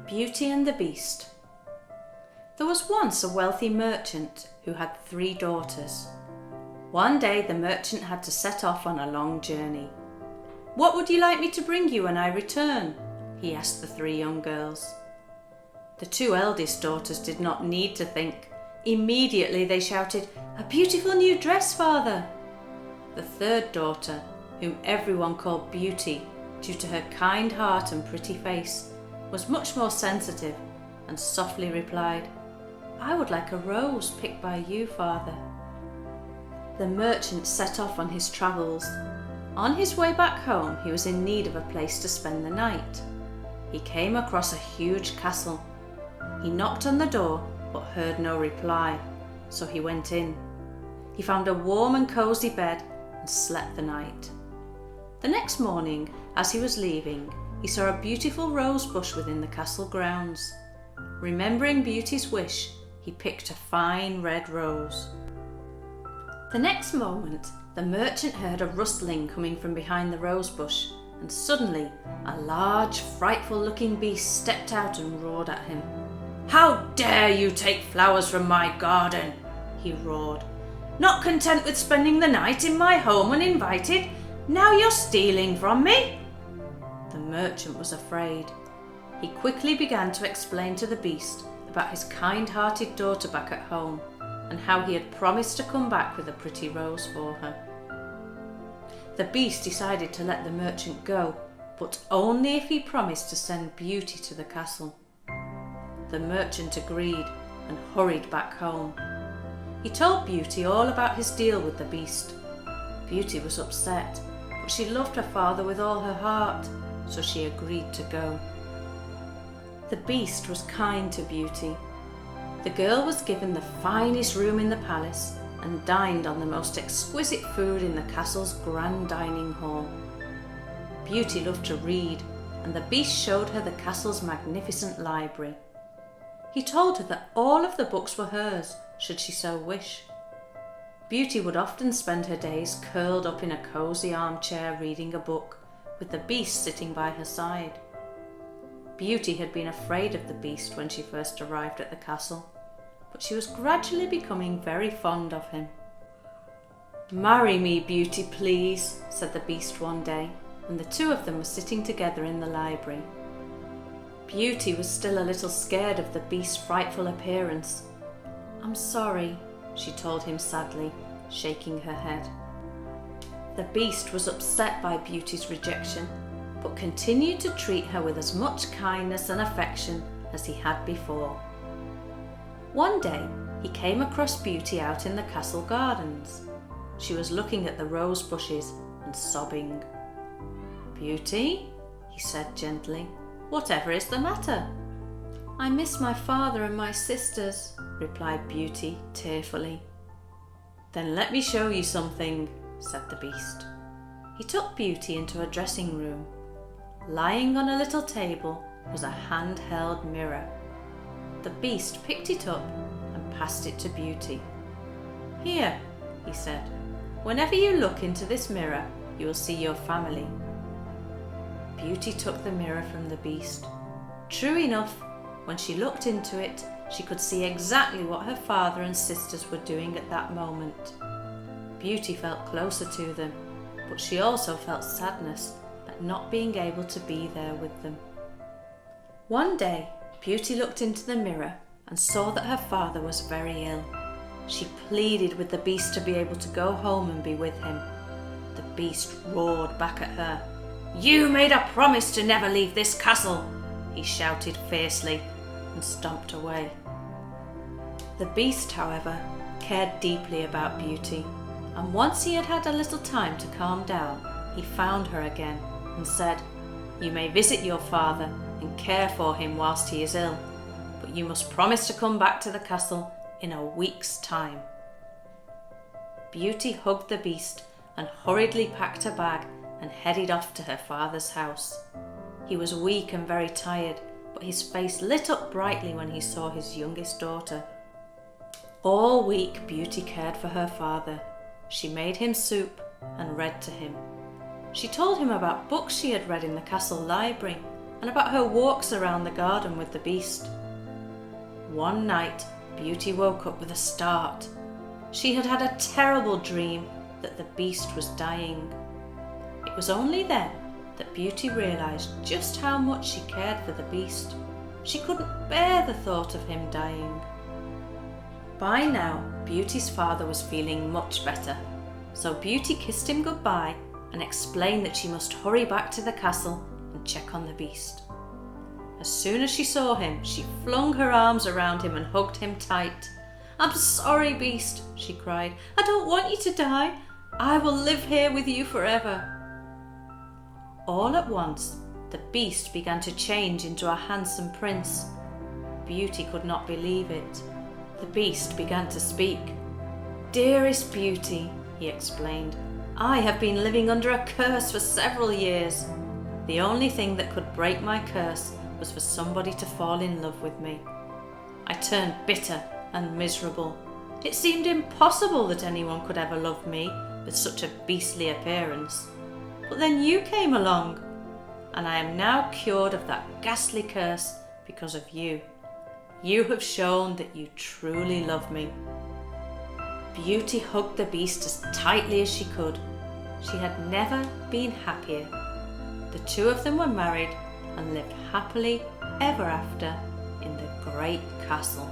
Beauty and the Beast. There was once a wealthy merchant who had 3 daughters. One day the merchant had to set off on a long journey. "What would you like me to bring you when I return?" he asked the 3 young girls. The 2 eldest daughters did not need to think. Immediately they shouted, "A beautiful new dress, father!" The 3rd daughter, whom everyone called Beauty due to her kind heart and pretty face, was much more sensitive and softly replied, "I would like a rose picked by you, father." The merchant set off on his travels. On his way back home, he was in need of a place to spend the night. He came across a huge castle. He knocked on the door but heard no reply, so he went in. He found a warm and cosy bed and slept the night. The next morning, as he was leaving, he saw a beautiful rose bush within the castle grounds. Remembering Beauty's wish, he picked a fine red rose. The next moment, the merchant heard a rustling coming from behind the rose bush, and suddenly a large, frightful-looking beast stepped out and roared at him. "How dare you take flowers from my garden?" he roared. "Not content with spending the night in my home uninvited, now you're stealing from me?" The merchant was afraid. He quickly began to explain to the beast about his kind-hearted daughter back at home and how he had promised to come back with a pretty rose for her. The beast decided to let the merchant go, but only if he promised to send Beauty to the castle. The merchant agreed and hurried back home. He told Beauty all about his deal with the beast. Beauty was upset, but she loved her father with all her heart, so she agreed to go. The beast was kind to Beauty. The girl was given the finest room in the palace and dined on the most exquisite food in the castle's grand dining hall. Beauty loved to read, and the beast showed her the castle's magnificent library. He told her that all of the books were hers, should she so wish. Beauty would often spend her days curled up in a cosy armchair reading a book, with the beast sitting by her side. Beauty had been afraid of the beast when she first arrived at the castle, but she was gradually becoming very fond of him. "Marry me, Beauty, please," said the beast one day, when the 2 of them were sitting together in the library. Beauty was still a little scared of the beast's frightful appearance. "I'm sorry," she told him sadly, shaking her head. The beast was upset by Beauty's rejection, but continued to treat her with as much kindness and affection as he had before. One day, he came across Beauty out in the castle gardens. She was looking at the rose bushes and sobbing. "Beauty," he said gently, "whatever is the matter?" "I miss my father and my sisters," replied Beauty tearfully. "Then let me show you something," said the beast. He took Beauty into a dressing room. Lying on a little table was a hand-held mirror. The beast picked it up and passed it to Beauty. "Here," he said, "whenever you look into this mirror, you will see your family." Beauty took the mirror from the beast. True enough, when she looked into it, she could see exactly what her father and sisters were doing at that moment. Beauty felt closer to them, but she also felt sadness at not being able to be there with them. One day, Beauty looked into the mirror and saw that her father was very ill. She pleaded with the beast to be able to go home and be with him. The beast roared back at her. "You made a promise to never leave this castle," he shouted fiercely and stomped away. The beast, however, cared deeply about Beauty, and once he had had a little time to calm down, he found her again and said, "You may visit your father and care for him whilst he is ill, but you must promise to come back to the castle in a week's time." Beauty hugged the beast and hurriedly packed her bag and headed off to her father's house. He was weak and very tired, but his face lit up brightly when he saw his youngest daughter. All week Beauty cared for her father. She made him soup and read to him. She told him about books she had read in the castle library and about her walks around the garden with the Beast. One night, Beauty woke up with a start. She had had a terrible dream that the Beast was dying. It was only then that Beauty realised just how much she cared for the Beast. She couldn't bear the thought of him dying. By now, Beauty's father was feeling much better, so Beauty kissed him goodbye and explained that she must hurry back to the castle and check on the Beast. As soon as she saw him, she flung her arms around him and hugged him tight. "I'm sorry, Beast," she cried. "I don't want you to die. I will live here with you forever." All at once, the Beast began to change into a handsome prince. Beauty could not believe it. The Beast began to speak. "Dearest Beauty," he explained, "I have been living under a curse for several years. The only thing that could break my curse was for somebody to fall in love with me. I turned bitter and miserable. It seemed impossible that anyone could ever love me with such a beastly appearance. But then you came along, and I am now cured of that ghastly curse because of you. You have shown that you truly love me." Beauty hugged the Beast as tightly as she could. She had never been happier. The two of them were married and lived happily ever after in the great castle.